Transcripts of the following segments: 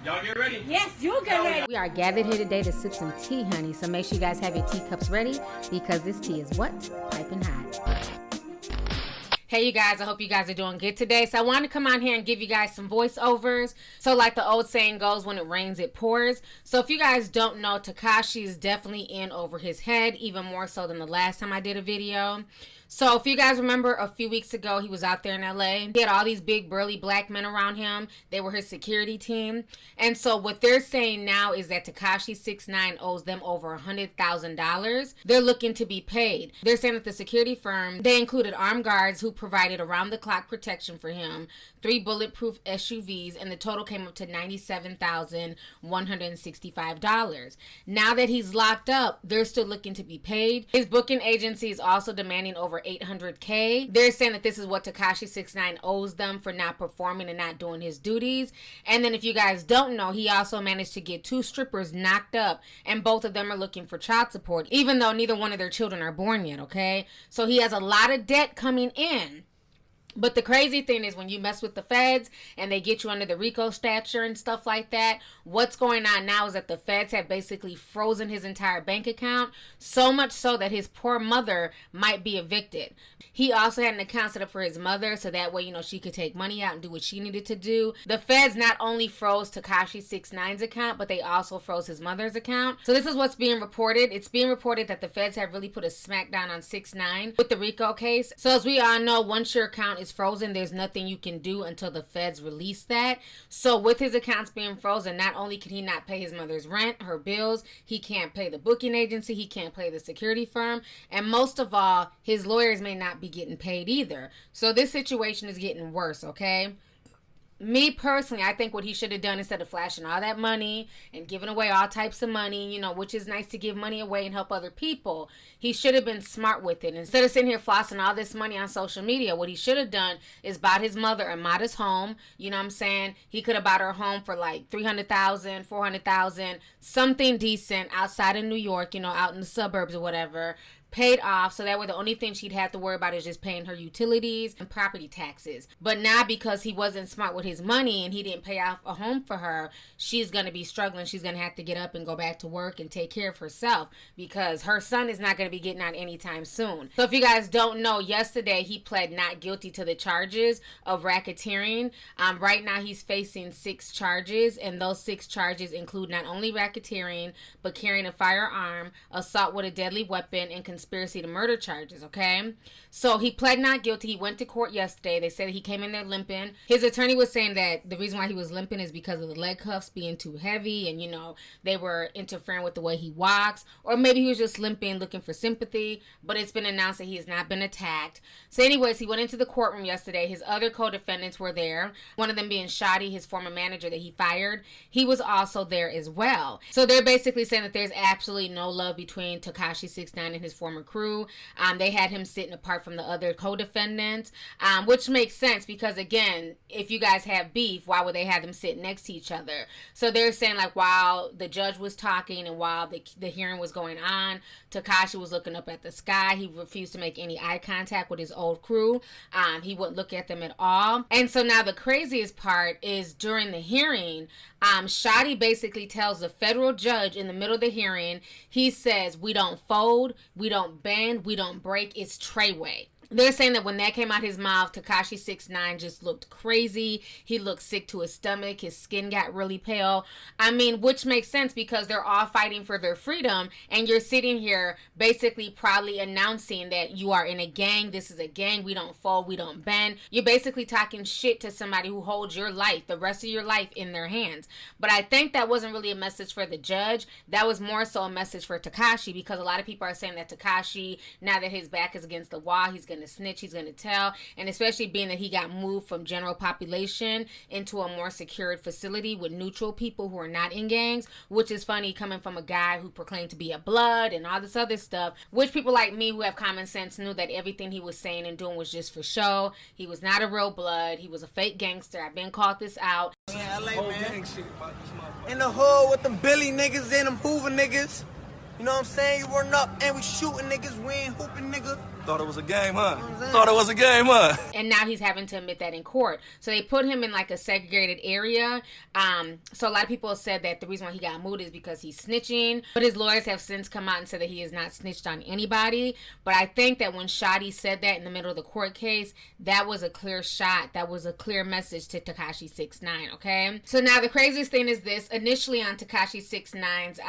Y'all get ready? Yes, you get ready. We are gathered here today to sip some tea, honey. So make sure you guys have your teacups ready because this tea is what? Piping hot. Hey you guys, I hope you guys are doing good today. So I wanted to come on here and give you guys some voiceovers. So like the old saying goes, when it rains, it pours. So if you guys don't know, Tekashi is definitely in over his head, even more so than the last time I did a video. So if you guys remember, a few weeks ago, he was out there in LA. He had all these big burly black men around him. They were his security team. And so what they're saying now is that Tekashi69 owes them over $100,000. They're looking to be paid. They're saying that the security firm, they included armed guards who provided around-the-clock protection for him, 3 bulletproof SUVs, and the total came up to $97,165. Now that he's locked up, they're still looking to be paid. His booking agency is also demanding over $800K. They're saying that this is what Tekashi69 owes them for not performing and not doing his duties. And then if you guys don't know, he also managed to get 2 strippers knocked up, and both of them are looking for child support, even though neither one of their children are born yet, okay? So he has a lot of debt coming in. But the crazy thing is when you mess with the feds and they get you under the RICO stature and stuff like that, what's going on now is that the feds have basically frozen his entire bank account, so much so that his poor mother might be evicted. He also had an account set up for his mother so that way, you know, she could take money out and do what she needed to do. The feds not only froze Tekashi69's account, but they also froze his mother's account. So this is what's being reported. It's being reported that the feds have really put a smackdown on 6ix9ine with the RICO case. So as we all know, once your account is frozen, there's nothing you can do until the feds release that. So with his accounts being frozen, not only can he not pay his mother's rent, her bills, he can't pay the booking agency, he can't pay the security firm, and most of all, his lawyers may not be getting paid either. So this situation is getting worse, okay? Me personally, I think what he should have done instead of flashing all that money and giving away all types of money, you know, which is nice to give money away and help other people, he should have been smart with it. Instead of sitting here flossing all this money on social media, what he should have done is bought his mother a modest home. You know what I'm saying? He could have bought her a home for like $300,000, $400,000, something decent outside of New York, you know, out in the suburbs or whatever. Paid off, so that way the only thing she'd have to worry about is just paying her utilities and property taxes. But now because he wasn't smart with his money and he didn't pay off a home for her, she's going to be struggling. She's going to have to get up and go back to work and take care of herself because her son is not going to be getting out anytime soon. So if you guys don't know, yesterday he pled not guilty to the charges of racketeering. Right now he's facing 6 charges, and those 6 charges include not only racketeering but carrying a firearm, assault with a deadly weapon, and conspiracy to murder charges, okay? So he pled not guilty. He went to court yesterday. They said he came in there limping. His attorney was saying that the reason why he was limping is because of the leg cuffs being too heavy and, you know, they were interfering with the way he walks, or maybe he was just limping looking for sympathy, but it's been announced that he has not been attacked. So anyways, he went into the courtroom yesterday. His other co-defendants were there, one of them being Shoddy, his former manager that he fired. He was also there as well. So they're basically saying that there's absolutely no love between Tekashi69 and his former crew. They had him sitting apart from the other co-defendants, which makes sense because, again, if you guys have beef, why would they have them sit next to each other? So they're saying, like, while the judge was talking and while the hearing was going on, Tekashi was looking up at the sky. He refused to make any eye contact with his old crew. He wouldn't look at them at all. And so now the craziest part is during the hearing, Shoddy basically tells the federal judge in the middle of the hearing, he says, we don't fold, we don't bend, we don't break, it's Treway. They're saying that when that came out his mouth, Tekashi69 just looked crazy. He looked sick to his stomach. His skin got really pale. I mean, which makes sense because they're all fighting for their freedom. And you're sitting here basically proudly announcing that you are in a gang. This is a gang. We don't fold. We don't bend. You're basically talking shit to somebody who holds your life, the rest of your life, in their hands. But I think that wasn't really a message for the judge. That was more so a message for Tekashi because a lot of people are saying that Tekashi, now that his back is against the wall, he's going to snitch, he's going to tell, and especially being that he got moved from general population into a more secured facility with neutral people who are not in gangs, which is funny coming from a guy who proclaimed to be a blood and all this other stuff, which people like me who have common sense knew that everything he was saying and doing was just for show. He was not a real blood. He was a fake gangster. I've been called this out. Yeah, LA, man. In the hood with them Billy niggas and them Hoover niggas. You know what I'm saying? You run up and we shooting niggas, we ain't hooping nigga. Thought it was a game, huh? Thought it was a game, huh? And now he's having to admit that in court. So they put him in like a segregated area. So a lot of people said that the reason why he got moved is because he's snitching. But his lawyers have since come out and said that he has not snitched on anybody. But I think that when Shotty said that in the middle of the court case, that was a clear shot. That was a clear message to Tekashi69, okay? So now the craziest thing is this. Initially on Tekashi69's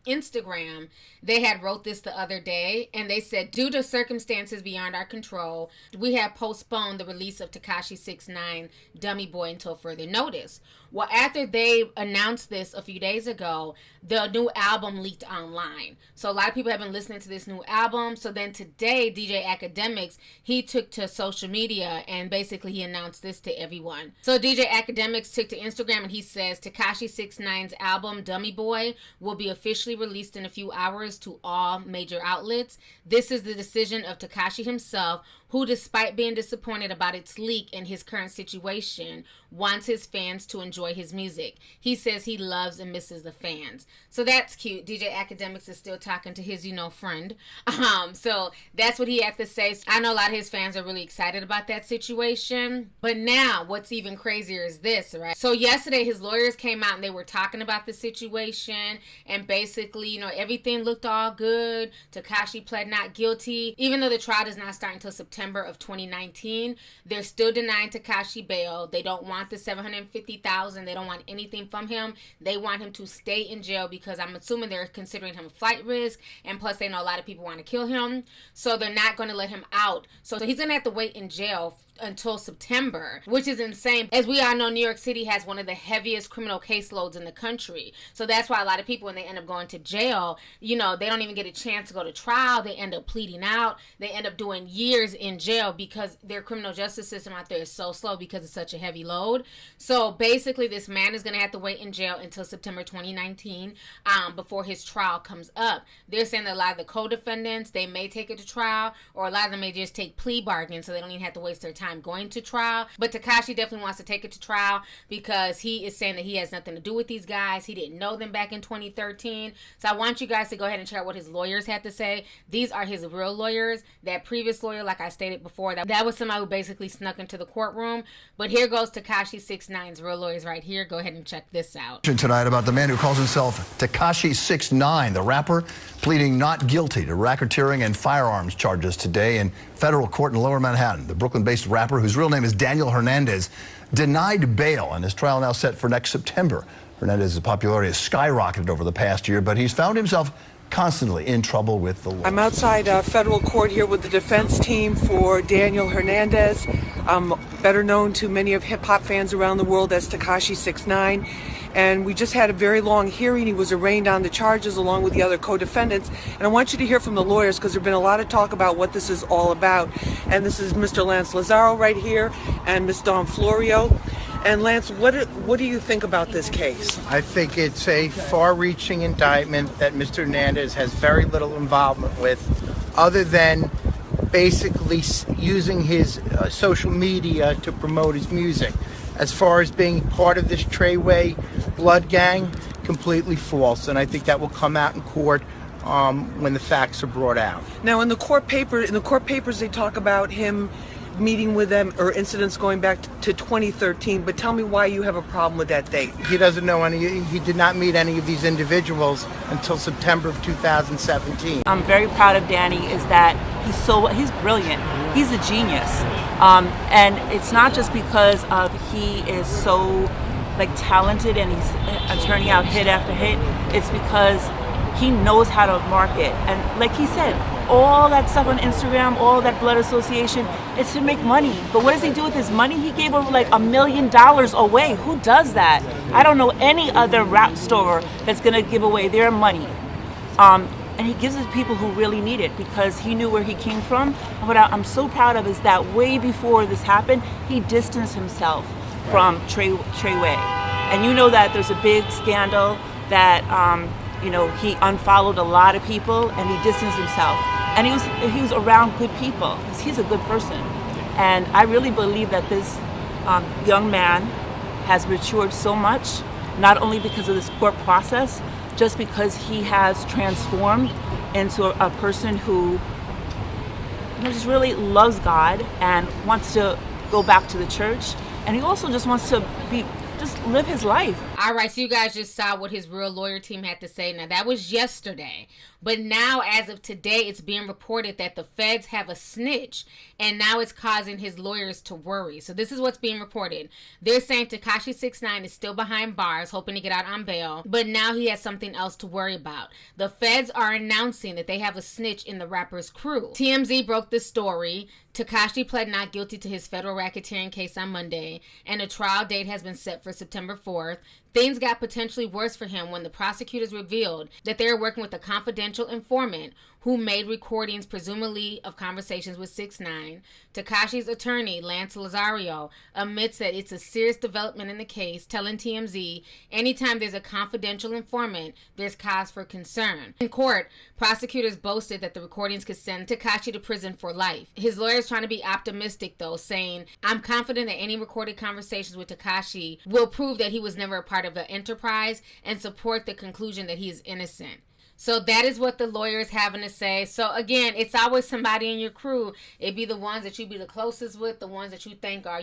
Instagram, they had wrote this the other day. And they said, due to circumstances beyond our control, we have postponed the release of Tekashi69 Dummy Boy until further notice. Well, after they announced this a few days ago, the new album leaked online. So a lot of people have been listening to this new album. So then today, DJ Academics, he took to social media and basically he announced this to everyone. So DJ Academics took to Instagram and he says, Tekashi69's album Dummy Boy will be officially released in a few hours to all major outlets. This is the decision of Tekashi himself, who, despite being disappointed about its leak and his current situation, wants his fans to enjoy his music. He says he loves and misses the fans. So that's cute. DJ Academics is still talking to his, friend. So that's what he had to say. I know a lot of his fans are really excited about that situation. But now, what's even crazier is this, right? So yesterday, his lawyers came out and they were talking about the situation. And basically, everything looked all good. Tekashi pled not guilty. Even though the trial does not start until September of 2019, they're still denying Tekashi bail. They don't want the $750,000. They don't want anything from him. They want him to stay in jail because I'm assuming they're considering him a flight risk, and plus they know a lot of people want to kill him, so they're not going to let him out. So he's going to have to wait in jail until September, which is insane. As we all know, New York City has one of the heaviest criminal caseloads in the country. So that's why a lot of people, when they end up going to jail, they don't even get a chance to go to trial. They end up pleading out. They end up doing years in jail because their criminal justice system out there is so slow because it's such a heavy load. So basically, this man is going to have to wait in jail until September 2019 before his trial comes up. They're saying that a lot of the co-defendants, they may take it to trial, or a lot of them may just take plea bargains so they don't even have to waste their time going to trial. But Tekashi definitely wants to take it to trial because he is saying that he has nothing to do with these guys. He didn't know them back in 2013. So I want you guys to go ahead and check out what his lawyers had to say. These are his real lawyers. That previous lawyer, like I stated before, that was somebody who basically snuck into the courtroom. But here goes Tekashi69's real lawyers right here. Go ahead and check this out. Tonight about the man who calls himself Tekashi69, the rapper, pleading not guilty to racketeering and firearms charges today in federal court in Lower Manhattan. The Brooklyn-based rapper, whose real name is Daniel Hernandez, denied bail, and his trial now set for next September. Hernandez's popularity has skyrocketed over the past year, but he's found himself constantly in trouble with the law. I'm outside federal court here with the defense team for Daniel Hernandez, better known to many of hip-hop fans around the world as Tekashi69. And we just had a very long hearing. He was arraigned on the charges along with the other co-defendants. And I want you to hear from the lawyers because there's been a lot of talk about what this is all about. And this is Mr. Lance Lazaro right here and Ms. Dawn Florio. And Lance, what do you think about this case? I think it's a far-reaching indictment that Mr. Hernandez has very little involvement with, other than basically using his social media to promote his music. As far as being part of this Treway blood gang, completely false, and I think that will come out in court when the facts are brought out. Now, in the court papers, they talk about him meeting with them or incidents going back to 2013. But tell me why you have a problem with that date. He doesn't know any. He did not meet any of these individuals until September of 2017. I'm very proud of Danny. Is that he's brilliant. He's a genius, and it's not just because he is so talented and he's turning out hit after hit. It's because he knows how to market, and like he said, all that stuff on Instagram, all that blood association, it's to make money. But what does he do with his money? He gave over $1 million away. Who does that? I don't know any other rap store that's gonna give away their money. And he gives it to people who really need it because he knew where he came from. And what I'm so proud of is that way before this happened, he distanced himself from Treway. And you know that there's a big scandal that he unfollowed a lot of people and he distanced himself. And he was around good people because he's a good person. And I really believe that this young man has matured so much, not only because of this court process, just because he has transformed into a person who just really loves God and wants to go back to the church, and he also just wants to just live his life. All right, so you guys just saw what his real lawyer team had to say. Now, that was yesterday. But now, as of today, it's being reported that the feds have a snitch, and now it's causing his lawyers to worry. So this is what's being reported. They're saying Tekashi69 is still behind bars, hoping to get out on bail, but now he has something else to worry about. The feds are announcing that they have a snitch in the rapper's crew. TMZ broke this story. Tekashi pled not guilty to his federal racketeering case on Monday, and a trial date has been set for September 4th. Things got potentially worse for him when the prosecutors revealed that they were working with a confidential informant who made recordings, presumably of conversations with 6ix9ine. Tekashi's attorney, Lance Lazario, admits that it's a serious development in the case, telling TMZ, anytime there's a confidential informant, there's cause for concern. In court, prosecutors boasted that the recordings could send Tekashi to prison for life. His lawyer's trying to be optimistic, though, saying, I'm confident that any recorded conversations with Tekashi will prove that he was never a part of the enterprise and support the conclusion that he is innocent. So that is what the lawyer is having to say. So again, it's always somebody in your crew. It'd be the ones that you be the closest with, the ones that you think are,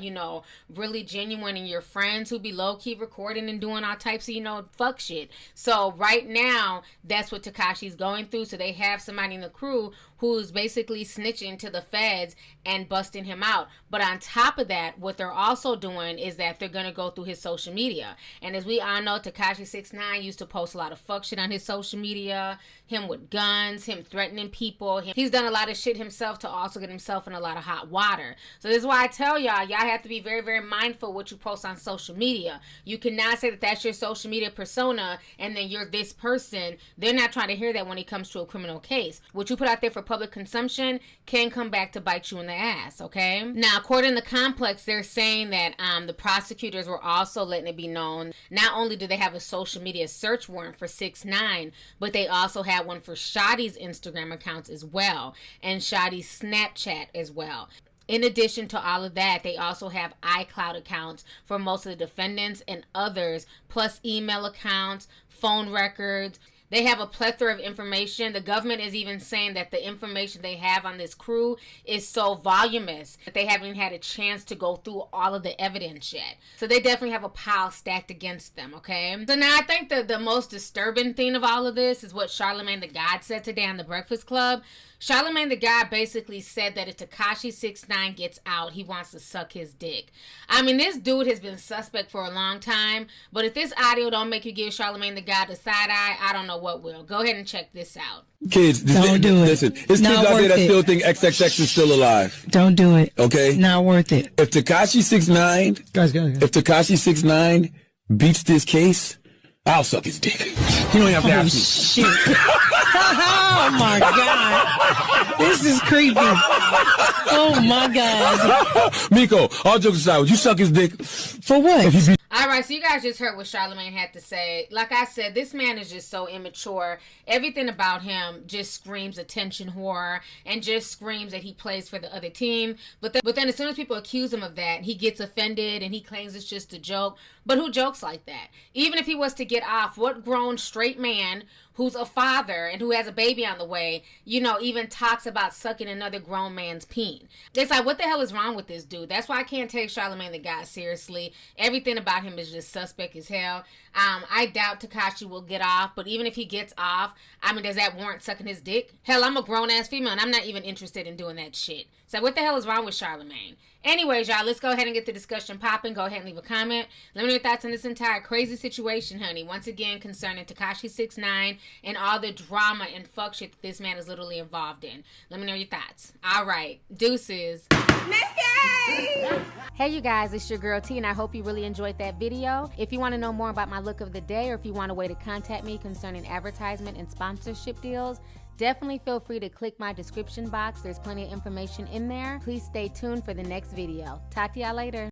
really genuine, and your friends who be low-key recording and doing all types of, fuck shit. So right now, that's what Tekashi's going through. So they have somebody in the crew who's basically snitching to the feds and busting him out. But on top of that, what they're also doing is that they're going to go through his social media. And as we all know, Tekashi69 used to post a lot of fuck shit on his social media, him with guns, him threatening people. He's done a lot of shit himself to also get himself in a lot of hot water. So this is why I tell y'all have to be very, very mindful what you post on social media. You cannot say that that's your social media persona and then you're this person. They're not trying to hear that when it comes to a criminal case. What you put out there for public consumption can come back to bite you in the ass, okay? Now, according to Complex, they're saying that the prosecutors were also letting it be known, not only do they have a social media search warrant for 6ix9ine, but they also had one for Shotty's Instagram accounts as well, and Shotty's Snapchat as well. In addition to all of that, they also have iCloud accounts for most of the defendants and others, plus email accounts, phone records. They have a plethora of information. The government is even saying that the information they have on this crew is so voluminous that they haven't had a chance to go through all of the evidence yet. So they definitely have a pile stacked against them, okay? So now I think the most disturbing thing of all of this is what Charlamagne the God said today on The Breakfast Club. Charlamagne the God basically said that if Tekashi69 gets out, he wants to suck his dick. I mean, this dude has been suspect for a long time, but if this audio don't make you give Charlamagne the God the side eye, I don't know what will. Go ahead and check this out. Kids, don't do it. Listen, it's kids out there that still think XXX is still alive. Don't do it. Okay? Not worth it. If Tekashi69, guys. If Tekashi69 beats this case, I'll suck his dick. You don't have to ask me. Shit. Oh my God. This is creepy. Oh my God. Miko, all jokes aside, would you suck his dick? For what? All right, so you guys just heard what Charlamagne had to say. Like I said, this man is just so immature. Everything about him just screams attention whore and just screams that he plays for the other team. But then as soon as people accuse him of that, he gets offended and he claims it's just a joke. But who jokes like that? Even if he was to get off, what grown straight man who's a father and who has a baby on the way, even talks about sucking another grown man's peen? It's like, what the hell is wrong with this dude? That's why I can't take Charlamagne the God seriously. Everything about him is just suspect as hell. I doubt Tekashi will get off, but even if he gets off, does that warrant sucking his dick? Hell, I'm a grown-ass female, and I'm not even interested in doing that shit. So what the hell is wrong with Charlamagne? Anyways, y'all, let's go ahead and get the discussion popping. Go ahead and leave a comment. Let me know your thoughts on this entire crazy situation, honey. Once again, concerning Tekashi69 and all the drama and fuck shit that this man is literally involved in. Let me know your thoughts. All right. Deuces. Missy! Hey, you guys. It's your girl T, and I hope you really enjoyed that video. If you want to know more about my look of the day, or if you want a way to contact me concerning advertisement and sponsorship deals, definitely feel free to click my description box. There's plenty of information in there. Please stay tuned for the next video. Talk to y'all later.